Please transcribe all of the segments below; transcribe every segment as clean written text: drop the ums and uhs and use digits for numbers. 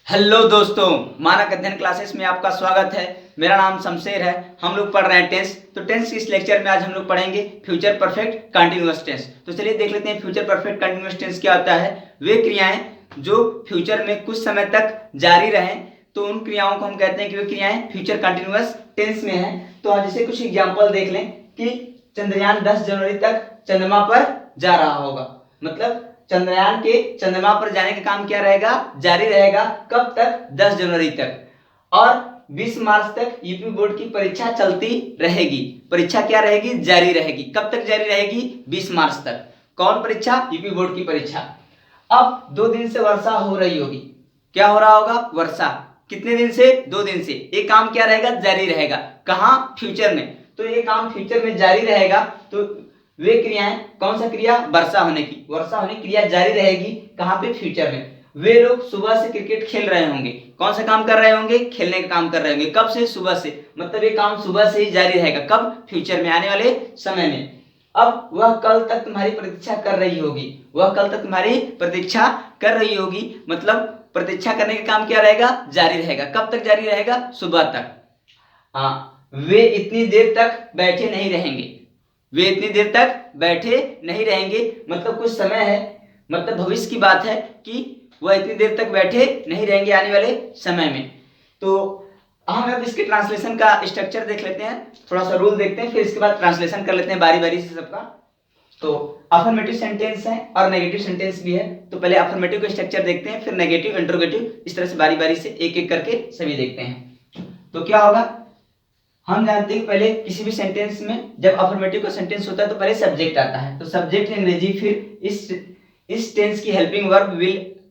Hello दोस्तों, मानक अध्ययन क्लासेस में आपका स्वागत है। मेरा नाम शमशेर है। हम लोग पढ़ रहे हैं टेंस। तो टेंस के इस लेक्चर में आज हम लोग पढ़ेंगे फ्यूचर परफेक्ट कंटिन्यूअस टेंस। तो चलिए देख लेते हैं फ्यूचर परफेक्ट कंटिन्यूअस टेंस क्या होता है। वे क्रियाएं जो फ्यूचर में कुछ समय तक जारी रहें, तो उन क्रियाओं को हम कहते हैं कि वे क्रियाएं फ्यूचर कंटिन्यूअस टेंस में है। तो आज जैसे कुछ एग्जाम्पल देख लें कि चंद्रयान 10 जनवरी तक चंद्रमा पर जा रहा होगा। मतलब चंद्रयान के चंद्रमा पर जाने का काम क्या रहेगा, जारी रहेगा। कब तक? 10 जनवरी तक। और 20 मार्च तक यूपी बोर्ड की परीक्षा चलती रहेगी। परीक्षा क्या रहेगी? जारी रहेगी। कब तक जारी रहेगी? 20 मार्च तक। कौन परीक्षा? यूपी बोर्ड की परीक्षा। अब 2 दिन से वर्षा हो रही होगी। क्या हो रहा होगा? वर्षा। कितने दिन से? 2 दिन से। ये काम क्या रहेगा? जारी रहेगा। कहां? फ्यूचर में। तो ये काम फ्यूचर में जारी रहेगा। तो वे क्रियाएं, कौन सा क्रिया? वर्षा होने की। वर्षा होने की क्रिया जारी रहेगी। कहां पे? फ्यूचर में। वे लोग सुबह से क्रिकेट खेल रहे होंगे। कौन सा काम कर रहे होंगे? खेलने का काम कर रहे होंगे। कब से? सुबह से। मतलब ये काम सुबह से ही जारी रहेगा। कब? फ्यूचर में, आने वाले समय में। अब वह कल तक तुम्हारी प्रतीक्षा कर रही होगी। वह कल तक तुम्हारी प्रतीक्षा कर रही होगी। मतलब प्रतीक्षा करने का काम क्या रहेगा? जारी रहेगा। कब तक जारी रहेगा? सुबह तक। वे इतनी देर तक बैठे नहीं रहेंगे। वे इतनी देर तक बैठे नहीं रहेंगे। मतलब कुछ समय है, मतलब भविष्य की बात है कि वह इतनी देर तक बैठे नहीं रहेंगे आने वाले समय में। तो हम अब इसके ट्रांसलेशन का स्ट्रक्चर देख लेते हैं। थोड़ा सा रूल देखते हैं, फिर इसके बाद ट्रांसलेशन कर लेते हैं बारी बारी से सबका। तो अफर्मेटिव सेंटेंस है और नेगेटिव सेंटेंस भी है। तो पहले अफर्मेटिव का स्ट्रक्चर देखते हैं, फिर नेगेटिव, इंटरोगेटिव, इस तरह से बारी बारी से एक एक करके सभी देखते हैं। तो क्या होगा, हम जानते हैं पहले किसी भी सेंटेंस में जब अफर्मेटिव का सेंटेंस होता है तो पहले सब्जेक्ट आता है। तो सब्जेक्ट अंग्रेजी, फिर इस टेंस की helping verb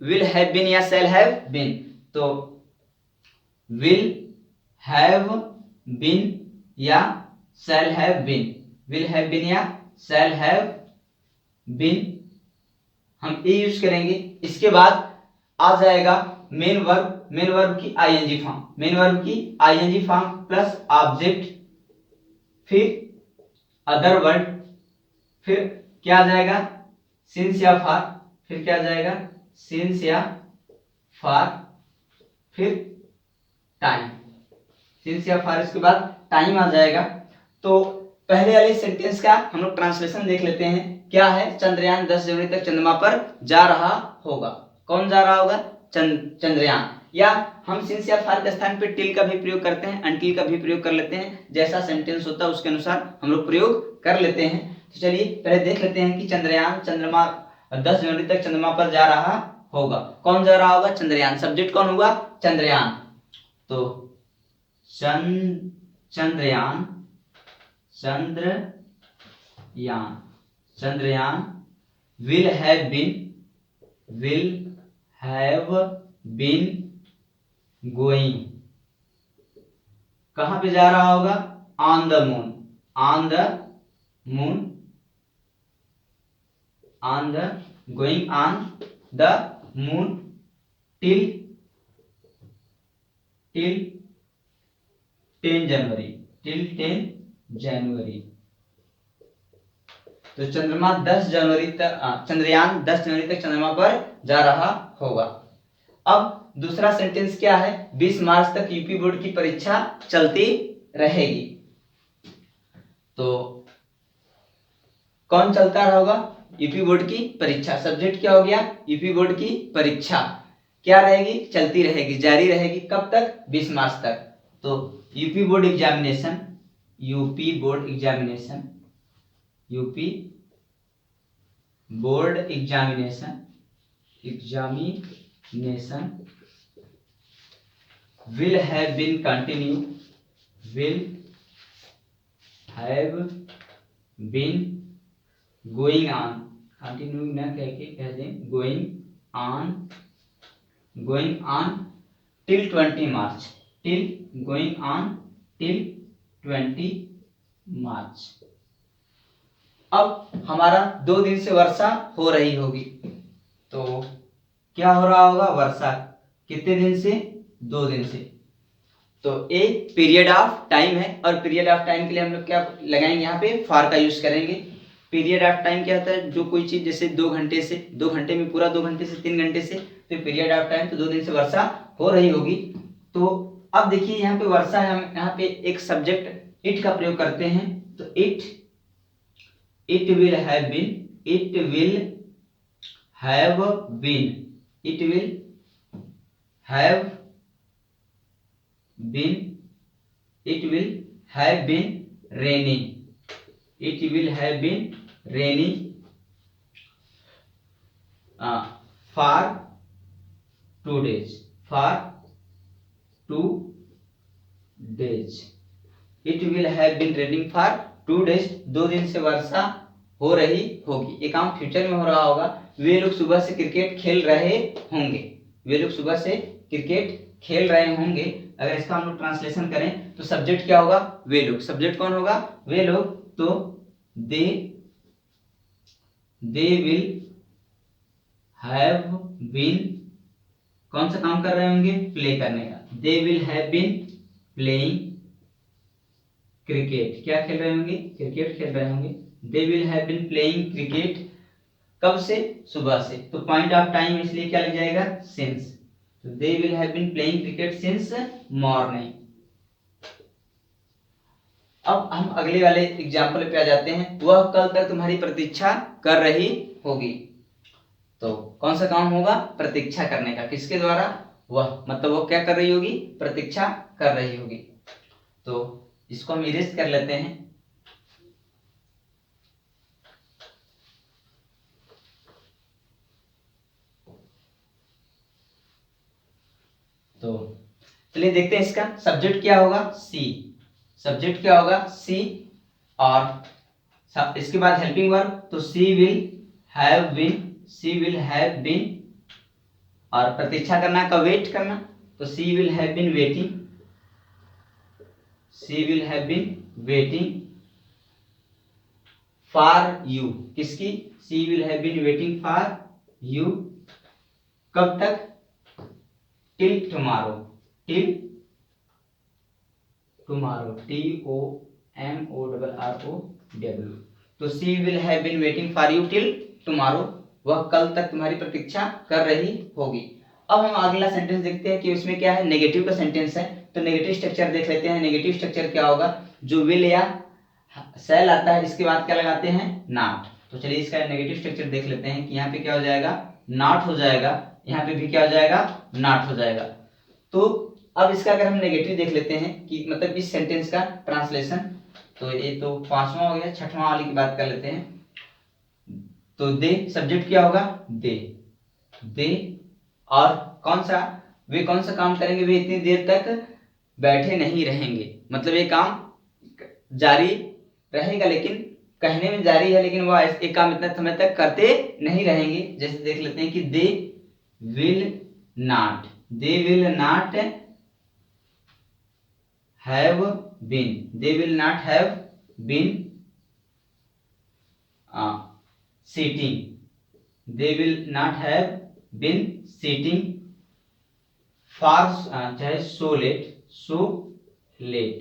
will have been या शैल हैव बीन। तो विल हैव बीन या shall have been. Will have been या शैल हैव बीन हम ये यूज करेंगे। इसके बाद आ जाएगा मेन वर्ब। मेन वर्ब की आईएनजी फॉर्म। मेन वर्ब की आईएनजी फॉर्म प्लस ऑब्जेक्ट, फिर अदर वर्ड, फिर क्या आ जाएगा? सिंस या फॉर। फिर क्या आ जाएगा? सिंस या फॉर, फिर टाइम। सिंस या फॉर, इसके बाद टाइम आ जाएगा। तो पहले वाले सेंटेंस का हम लोग ट्रांसलेशन देख लेते हैं। क्या है? चंद्रयान 10 जनवरी तक चंद्रमा पर जा रहा होगा। कौन जा रहा होगा? चंद्रयान। या हम सिंस या फार के स्थान पे टिल का भी प्रयोग करते हैं, अनटिल का भी प्रयोग कर लेते हैं। जैसा सेंटेंस होता है उसके अनुसार हम लोग प्रयोग कर लेते हैं। तो चलिए पहले देख लेते हैं कि चंद्रयान चंद्रमा 10 जनवरी तक चंद्रमा पर जा रहा होगा। कौन जा रहा होगा? चंद्रयान। सब्जेक्ट कौन होगा? चंद्रयान। तो Chandrayaan, Chandrayaan will have been going. कहां पे जा रहा होगा? On the moon. On the moon, on the going on the moon till 10 January. Till 10 January. तो चंद्रमा 10 जनवरी तक, चंद्रयान 10 जनवरी तक चंद्रमा पर जा रहा होगा। अब दूसरा सेंटेंस क्या है? 20 मार्च तक यूपी बोर्ड की परीक्षा चलती रहेगी। तो कौन चलता होगा? यूपी बोर्ड की परीक्षा। सब्जेक्ट क्या हो गया? यूपी बोर्ड की परीक्षा क्या रहेगी? चलती रहेगी, जारी रहेगी। कब तक? 20 मार्च तक। तो UP board examination, UP board examination, UP board examination, examination will have been continue, will have been going on, continue ना कह के कह दें going on till 20 March, till going on till 20 March। अब हमारा 2 दिन से वर्षा हो रही होगी। तो क्या हो रहा होगा? वर्षा। कितने दिन से? 2 दिन से। तो ए पीरियड ऑफ टाइम है और पीरियड ऑफ टाइम के लिए हम लोग क्या लगाएंगे? यहाँ पे फॉर का यूज करेंगे। पीरियड ऑफ टाइम क्या होता है, जो कोई चीज जैसे 2 घंटे से 2 घंटे में पूरा 2 घंटे से 3 घंटे से, तो पीरियड ऑफ टाइम, तो 2 दिन से वर्षा हो रही होगी। तो अब देखिए यहाँ पे वर्षा है, हम यहाँ पे एक सब्जेक्ट इट का प्रयोग करते हैं, तो it will have been, it will have been, it will have been, it will have been raining, it will have been raining for 2 days, for 2 days, it will have been raining for 2 days, 2 दिन से वर्षा हो रही होगी। ये काम future में हो रहा होगा। वे लोग सुबह से क्रिकेट खेल रहे होंगे, वे लोग सुबह से क्रिकेट खेल रहे होंगे। अगर इसका हम लोग ट्रांसलेशन करें तो सब्जेक्ट क्या होगा, वे लोग। सब्जेक्ट कौन होगा, वे लोग। तो दे विल हैव बीन, कौन सा काम कर रहे होंगे, प्ले करने का। They will have been playing cricket, क्या खेल रहे होंगे, क्रिकेट खेल रहे होंगे। They will have been playing cricket, कब से, सुबह से। तो पॉइंट ऑफ टाइम इसलिए क्या लग जाएगा, सिंस। तो they will have been playing cricket since morning। अब हम अगले वाले एग्जाम्पल पे आ जाते हैं। वह कल तक तुम्हारी प्रतीक्षा कर रही होगी। तो कौन सा काम होगा, प्रतीक्षा करने का। किसके द्वारा, वह, मतलब वो क्या कर रही होगी, प्रतीक्षा कर रही होगी। तो इसको हम इरेज कर लेते हैं। तो चलिए देखते हैं इसका सब्जेक्ट क्या होगा, सी। सब्जेक्ट क्या होगा, सी। और इसके बाद हेल्पिंग वर्ब, तो she will have been, she will have been. और प्रतीक्षा करना का, वेट करना, तो she will have been waiting, she will have been waiting for you. किसकी, she will have been waiting for you. कब तक, till tomorrow, till tomorrow, TOMORROW। तो she will have been waiting for you till tomorrow, वह कल तक तुम्हारी प्रतीक्षा कर रही होगी। अब हम अगला सेंटेंस देखते हैं कि उसमें क्या है, नेगेटिव का सेंटेंस है। तो नेगेटिव स्ट्रक्चर देख लेते हैं। नेगेटिव स्ट्रक्चर क्या होगा, जो विल या सेल आता है, इसके बाद क्या लगाते हैं, नॉट। तो चलिए इसका नेगेटिव स्ट्रक्चर देख लेते हैं कि यहाँ पे क्या हो जाएगा, नॉट हो जाएगा। यहाँ पे भी क्या हो जाएगा, नॉट हो जाएगा। तो अब इसका अगर हम नेगेटिव देख लेते हैं कि मतलब इस सेंटेंस का ट्रांसलेशन, तो ये तो 5वां हो गया। 6वां वाले की बात कर लेते हैं। तो दे, सब्जेक्ट क्या होगा, दे। और कौन सा, वे कौन सा काम करेंगे, वे इतनी देर तक बैठे नहीं रहेंगे। मतलब ये काम जारी रहेगा, लेकिन कहने में जारी है, लेकिन वह एक काम इतना समय तक करते नहीं रहेंगे। जैसे देख लेते हैं कि they will not, they will not have been, they will not have been sitting, they will not have been sitting for, चाहे सो लेट,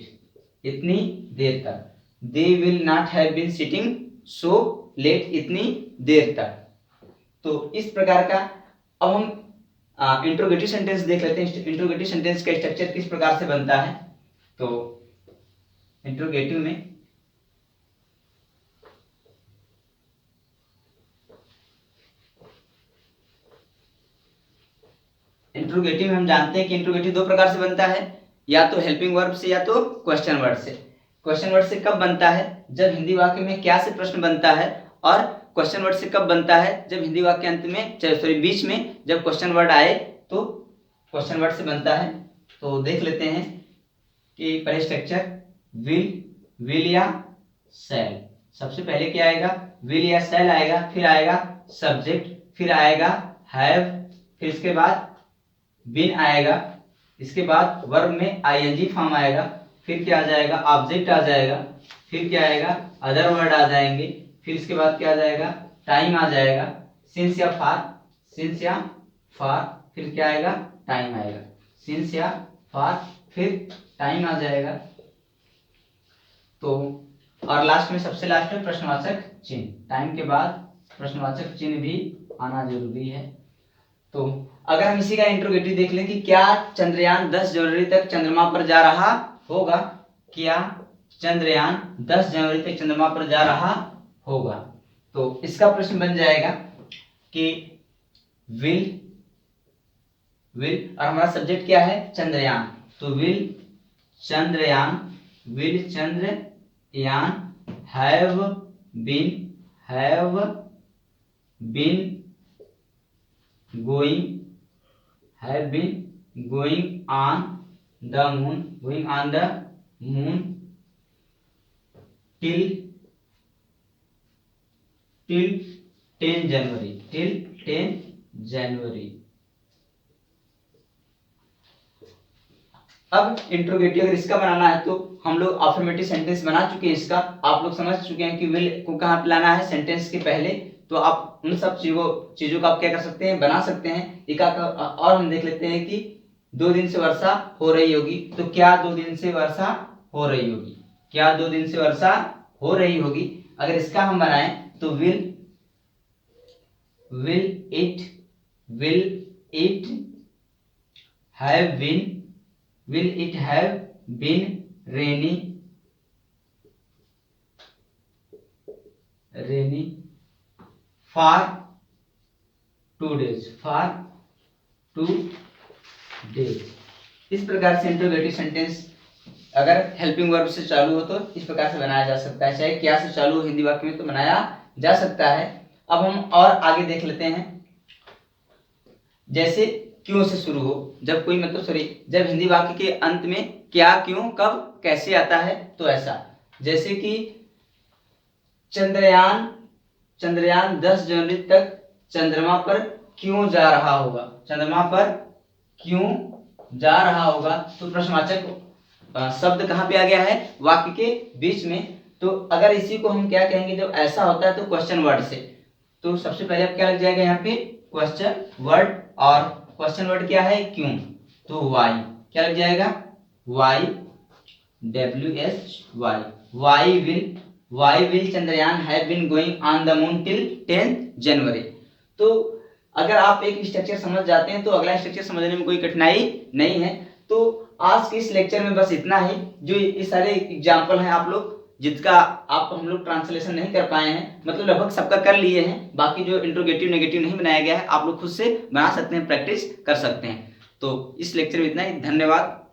इतनी देर तक। They will not have been sitting so late, इतनी देर तक। तो इस प्रकार का अब हम इंट्रोगेटिव सेंटेंस देख लेते हैं। इंट्रोगेटिव सेंटेंस का स्ट्रक्चर किस प्रकार से बनता है। तो इंट्रोगेटिव में हम जानते हैं कि इंट्रोगेटिव 2 प्रकार से बनता है, या तो हेल्पिंग वर्ब से या तो क्वेश्चन वर्ड से। क्वेश्चन वर्ड से कब बनता है, जब हिंदी वाक्य में क्या से प्रश्न बनता है। और क्वेश्चन वर्ड से कब बनता है, जब हिंदी वाक्य अंत में, सॉरी बीच में जब क्वेश्चन वर्ड आए, तो क्वेश्चन वर्ड से बनता है। तो देख लेते हैं कि पहले स्ट्रक्चर विल या सेल। सबसे पहले क्या आएगा, विल या सेल आएगा, फिर आएगा सब्जेक्ट, फिर आएगा हैव, फिर इसके बाद बीन आएगा, इसके बाद वर्ब में आईएनजी फॉर्म आएगा, फिर क्या आ जाएगा, ऑब्जेक्ट आ जाएगा, फिर क्या आएगा, अदर वर्ड आ जाएंगे, फिर इसके बाद क्या आ जाएगा, टाइम आ जाएगा, सिंस या फार, फिर क्या आएगा, टाइम आएगा, सिंस या फार, फिर टाइम आ जाएगा। तो और लास्ट में सबसे लास्ट में प्रश्नवाचक चिन्ह, टाइम के बाद प्रश्नवाचक चिन्ह भी आना जरूरी है। तो अगर हम इसी का इंट्रोगेटिव देख लें कि क्या चंद्रयान 10 जनवरी तक चंद्रमा पर जा रहा होगा, क्या चंद्रयान 10 जनवरी तक चंद्रमा पर जा रहा होगा, तो इसका प्रश्न बन जाएगा कि विल और हमारा सब्जेक्ट क्या है चंद्रयान, तो will Chandrayaan have been going on the moon till 10 January. अब इंट्रोगेटिव अगर इसका बनाना है तो हम लोग अफर्मेटिव सेंटेंस बना चुके हैं, इसका आप लोग समझ चुके हैं कि विल को कहाँ पे लाना है सेंटेंस के पहले। तो आप उन सब चीजों का आप क्या कर सकते हैं, बना सकते हैं। एक और हम देख लेते हैं कि 2 दिन से वर्षा हो रही होगी, तो क्या 2 दिन से वर्षा हो रही होगी, क्या 2 दिन से वर्षा हो रही होगी। अगर इसका हम बनाएं तो will it have been rainy for 2 days, इस प्रकार से इंट्रोगेटिव सेंटेंस अगर हेल्पिंग वर्ब से चालू हो तो इस प्रकार से बनाया जा सकता है, चाहे क्या से चालू हो हिंदी वाक्य में तो बनाया जा सकता है। अब हम और आगे देख लेते हैं, जैसे क्यों से शुरू हो, जब कोई जब हिंदी वाक्य के अंत में क्या क्यों कब कैसे आता है, तो ऐसा जैसे कि चंद्रयान 10 जनवरी तक चंद्रमा पर क्यों जा रहा होगा, चंद्रमा पर क्यों जा रहा होगा, तो प्रश्नवाचक शब्द कहाँ पे आ गया है, वाक्य के बीच में। तो अगर इसी को हम क्या कहेंगे, जब ऐसा होता है तो क्वेश्चन वर्ड से, तो सबसे पहले अब क्या लग जाएगा यहाँ पे क्वेश्चन वर्ड, और क्वेश्चन वर्ड क्या है क्यों, तो वाई क्या लग जाएगा, why will Chandrayaan have been going on the moon till 10 January. तो अगर आप एक स्ट्रक्चर समझ जाते हैं तो अगला स्ट्रक्चर समझने में कोई कठिनाई नहीं है। तो आज के इस लेक्चर में बस इतना ही, जो ये सारे एग्जाम्पल हैं आप लोग जिसका आप हम लोग ट्रांसलेशन नहीं कर पाए हैं, मतलब लगभग सबका कर लिए हैं, बाकी जो इंट्रोगेटिव नेगेटिव नहीं बनाया गया है आप लोग खुद से बना सकते हैं, प्रैक्टिस कर सकते हैं। तो इस लेक्चर में इतना ही, धन्यवाद।